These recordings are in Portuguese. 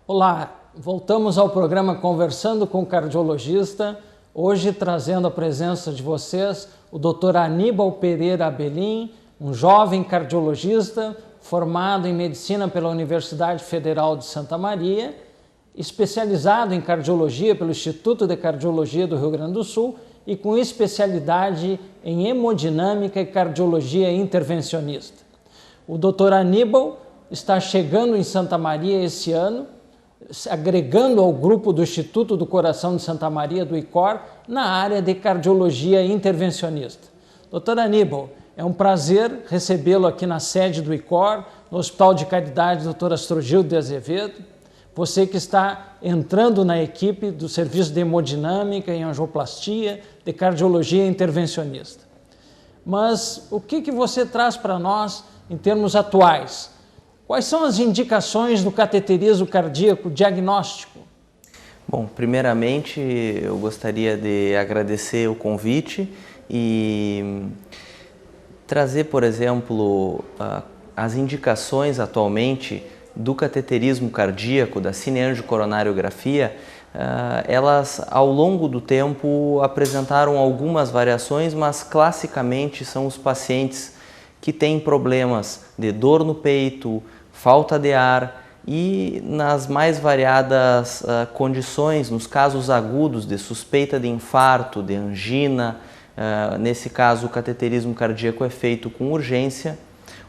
Olá, voltamos ao programa Conversando com o Cardiologista, hoje trazendo a presença de vocês o Dr. Aníbal Pereira Abelim, um jovem cardiologista formado em Medicina pela Universidade Federal de Santa Maria, especializado em Cardiologia pelo Instituto de Cardiologia do Rio Grande do Sul e com especialidade em Hemodinâmica e Cardiologia Intervencionista. O Dr. Aníbal está chegando em Santa Maria esse ano, agregando ao grupo do Instituto do Coração de Santa Maria, do ICOR, na área de Cardiologia Intervencionista. Dr. Aníbal, é um prazer recebê-lo aqui na sede do ICOR, no Hospital de Caridade Dr. Astrogildo de Azevedo. Você que está entrando na equipe do Serviço de Hemodinâmica e Angioplastia, de Cardiologia Intervencionista. Mas o que você traz para nós em termos atuais? Quais são as indicações do cateterismo cardíaco diagnóstico? Bom, primeiramente eu gostaria de agradecer o convite e trazer, por exemplo, as indicações atualmente do cateterismo cardíaco, da cineangiocoronariografia. Elas ao longo do tempo apresentaram algumas variações, mas classicamente são os pacientes que têm problemas de dor no peito, falta de ar e nas mais variadas condições, nos casos agudos de suspeita de infarto, de angina, nesse caso o cateterismo cardíaco é feito com urgência,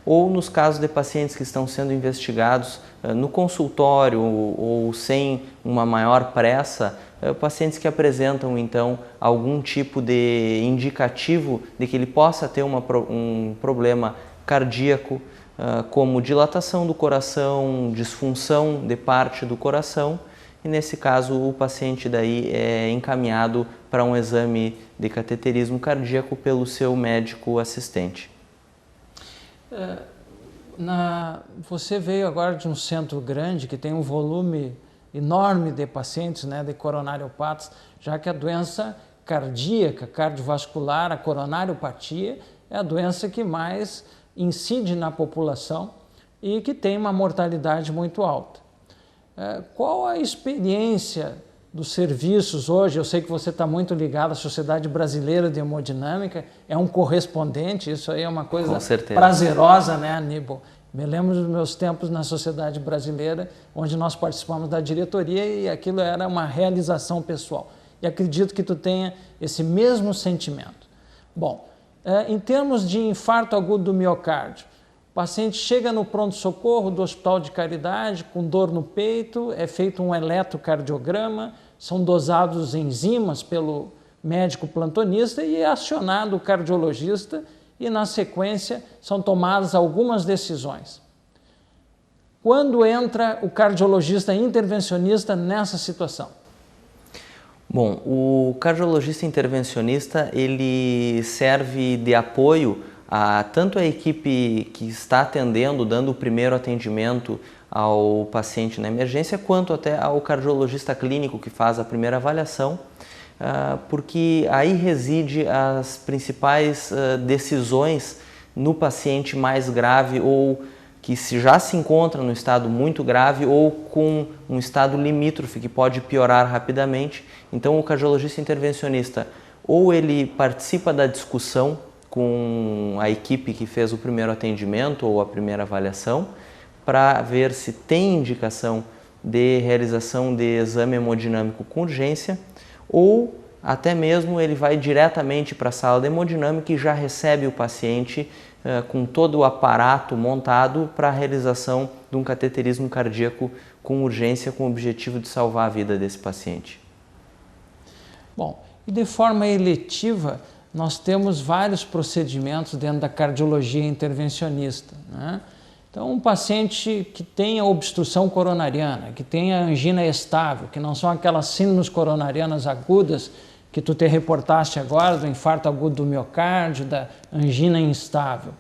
ou nos casos de pacientes que estão sendo investigados no consultório ou sem uma maior pressa, pacientes que apresentam então algum tipo de indicativo de que ele possa ter um problema cardíaco, como dilatação do coração, disfunção de parte do coração, e nesse caso o paciente daí é encaminhado para um exame de cateterismo cardíaco pelo seu médico assistente. Você veio agora de um centro grande que tem um volume enorme de pacientes, de coronariopatas, já que a doença cardíaca, cardiovascular, a coronariopatia, é a doença que mais incide na população e que tem uma mortalidade muito alta. Qual a experiência dos serviços hoje? Eu sei que você está muito ligado à Sociedade Brasileira de Hemodinâmica, é um correspondente, isso aí é uma coisa prazerosa, Aníbal? Me lembro dos meus tempos na Sociedade Brasileira, onde nós participamos da diretoria e aquilo era uma realização pessoal. E acredito que tu tenha esse mesmo sentimento. Bom, em termos de infarto agudo do miocárdio, o paciente chega no pronto-socorro do Hospital de Caridade com dor no peito, é feito um eletrocardiograma, são dosados enzimas pelo médico plantonista e é acionado o cardiologista e, na sequência, são tomadas algumas decisões. Quando entra o cardiologista intervencionista nessa situação? Bom, o cardiologista intervencionista ele serve de apoio a tanto a equipe que está atendendo, dando o primeiro atendimento ao paciente na emergência, quanto até ao cardiologista clínico que faz a primeira avaliação, porque aí reside as principais decisões no paciente mais grave ou que já se encontra no estado muito grave ou com um estado limítrofe que pode piorar rapidamente. Então o cardiologista intervencionista ou ele participa da discussão com a equipe que fez o primeiro atendimento ou a primeira avaliação para ver se tem indicação de realização de exame hemodinâmico com urgência, ou até mesmo ele vai diretamente para a sala de hemodinâmica e já recebe o paciente com todo o aparato montado para a realização de um cateterismo cardíaco com urgência, com o objetivo de salvar a vida desse paciente. Bom, e de forma eletiva, nós temos vários procedimentos dentro da cardiologia intervencionista, Então, um paciente que tenha obstrução coronariana, que tenha angina estável, que não são aquelas síndromes coronarianas agudas que tu te reportaste agora, do infarto agudo do miocárdio, da angina instável.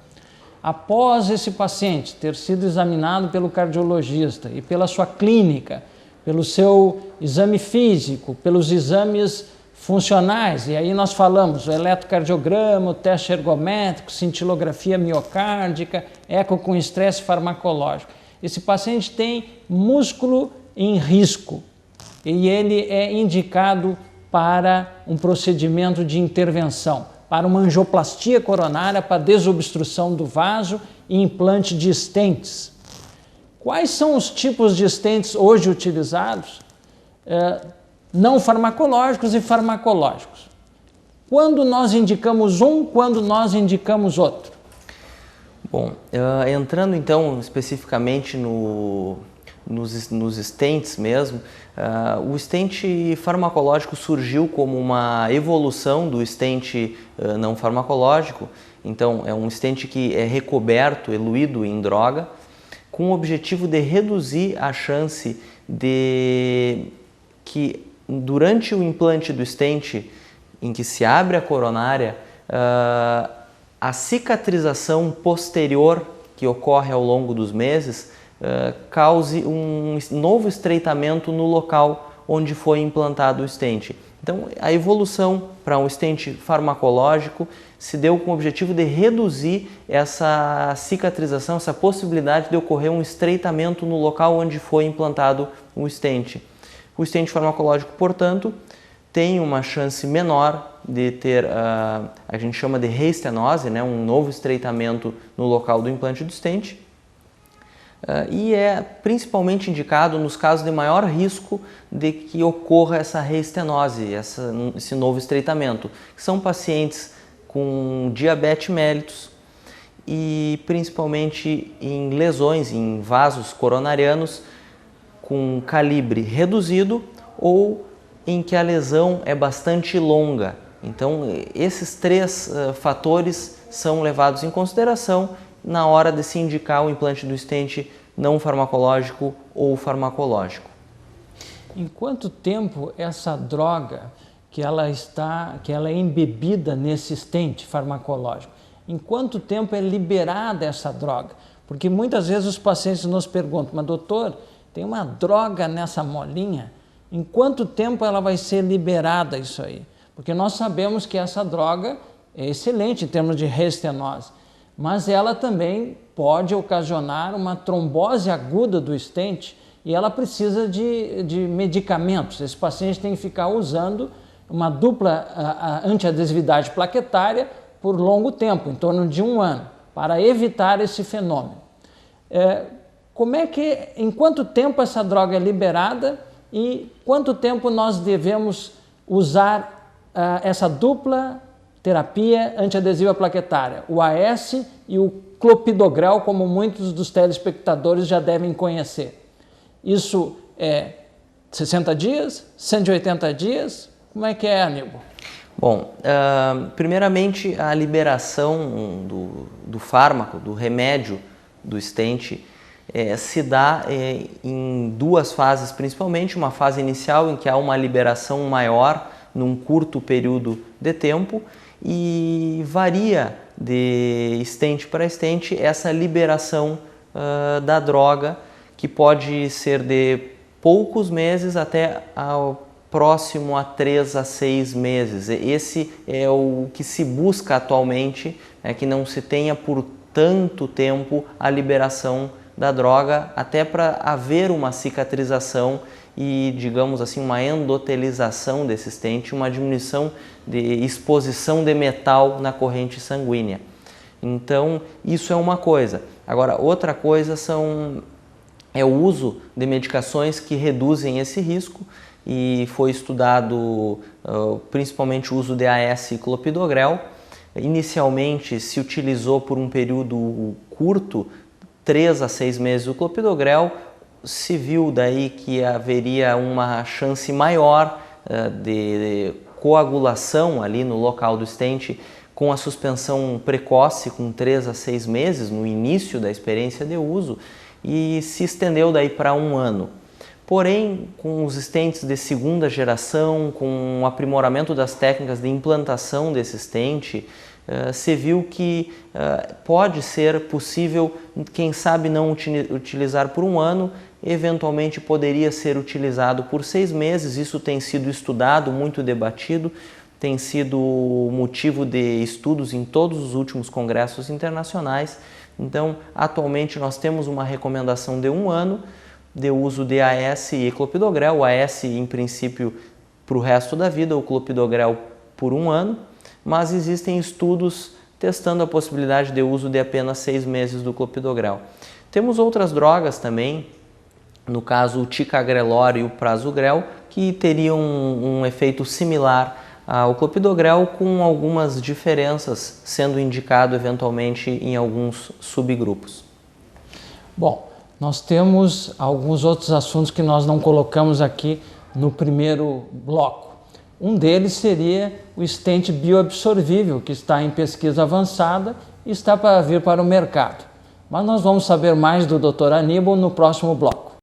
Após esse paciente ter sido examinado pelo cardiologista e pela sua clínica, pelo seu exame físico, pelos exames funcionais, e aí nós falamos o eletrocardiograma, o teste ergométrico, cintilografia miocárdica, eco com estresse farmacológico. Esse paciente tem músculo em risco e ele é indicado para um procedimento de intervenção, para uma angioplastia coronária, para desobstrução do vaso e implante de stents. Quais são os tipos de stents hoje utilizados? Não farmacológicos e farmacológicos. Quando nós indicamos um, quando nós indicamos outro? Bom, entrando então especificamente nos stents mesmo, o stent farmacológico surgiu como uma evolução do stent não farmacológico. Então é um stent que é recoberto, eluído em droga, com o objetivo de reduzir a chance de que durante o implante do stent em que se abre a coronária, a cicatrização posterior que ocorre ao longo dos meses cause um novo estreitamento no local onde foi implantado o stent. Então, a evolução para um stent farmacológico se deu com o objetivo de reduzir essa cicatrização, essa possibilidade de ocorrer um estreitamento no local onde foi implantado o stent. O stent farmacológico, portanto, tem uma chance menor de ter, a gente chama de reestenose, né, um novo estreitamento no local do implante do stent, e é principalmente indicado nos casos de maior risco de que ocorra essa reestenose, esse novo estreitamento, que são pacientes com diabetes mellitus e principalmente em lesões, em vasos coronarianos com calibre reduzido ou em que a lesão é bastante longa. Então, esses três fatores são levados em consideração na hora de se indicar o implante do stent não farmacológico ou farmacológico. Em quanto tempo essa droga que ela é embebida nesse stent farmacológico, em quanto tempo é liberada essa droga? Porque muitas vezes os pacientes nos perguntam, mas doutor, tem uma droga nessa molinha, em quanto tempo ela vai ser liberada isso aí? Porque nós sabemos que essa droga é excelente em termos de reestenose, mas ela também pode ocasionar uma trombose aguda do stent e ela precisa de medicamentos. Esse paciente tem que ficar usando uma dupla antiadesividade plaquetária por longo tempo, em torno de 1 ano, para evitar esse fenômeno. Em quanto tempo essa droga é liberada e quanto tempo nós devemos usar essa dupla terapia antiadesiva plaquetária, o AS e o clopidogrel, como muitos dos telespectadores já devem conhecer? Isso é 60 dias, 180 dias? Como é que é, Aníbal? Bom, primeiramente a liberação do fármaco, do remédio do stent, se dá em 2 fases principalmente, uma fase inicial em que há uma liberação maior num curto período de tempo e varia de stent para stent essa liberação da droga, que pode ser de poucos meses até ao próximo a 3 a 6 meses. Esse é o que se busca atualmente, que não se tenha por tanto tempo a liberação da droga, até para haver uma cicatrização e, digamos assim, uma endotelização desse stent, uma diminuição de exposição de metal na corrente sanguínea. Então, isso é uma coisa. Agora, outra coisa é o uso de medicações que reduzem esse risco, e foi estudado principalmente o uso de AS e clopidogrel. Inicialmente se utilizou por um período curto, 3 a 6 meses, o clopidogrel. Se viu daí que haveria uma chance maior de coagulação ali no local do stent com a suspensão precoce, com 3 a 6 meses no início da experiência de uso, e se estendeu daí para 1 ano. Porém, com os stents de segunda geração, com o aprimoramento das técnicas de implantação desse stent, se viu que pode ser possível, quem sabe não utilizar por 1 ano, eventualmente poderia ser utilizado por 6 meses. Isso tem sido estudado, muito debatido, tem sido motivo de estudos em todos os últimos congressos internacionais. Então, atualmente nós temos uma recomendação de 1 ano, de uso de AS e clopidogrel, o AS em princípio para o resto da vida, o clopidogrel por 1 ano, mas existem estudos testando a possibilidade de uso de apenas 6 meses do clopidogrel. Temos outras drogas também, no caso o ticagrelor e o prasugrel, que teriam um efeito similar ao clopidogrel, com algumas diferenças, sendo indicado eventualmente em alguns subgrupos. Bom, nós temos alguns outros assuntos que nós não colocamos aqui no primeiro bloco. Um deles seria o stent bioabsorvível, que está em pesquisa avançada e está para vir para o mercado. Mas nós vamos saber mais do Dr. Aníbal no próximo bloco.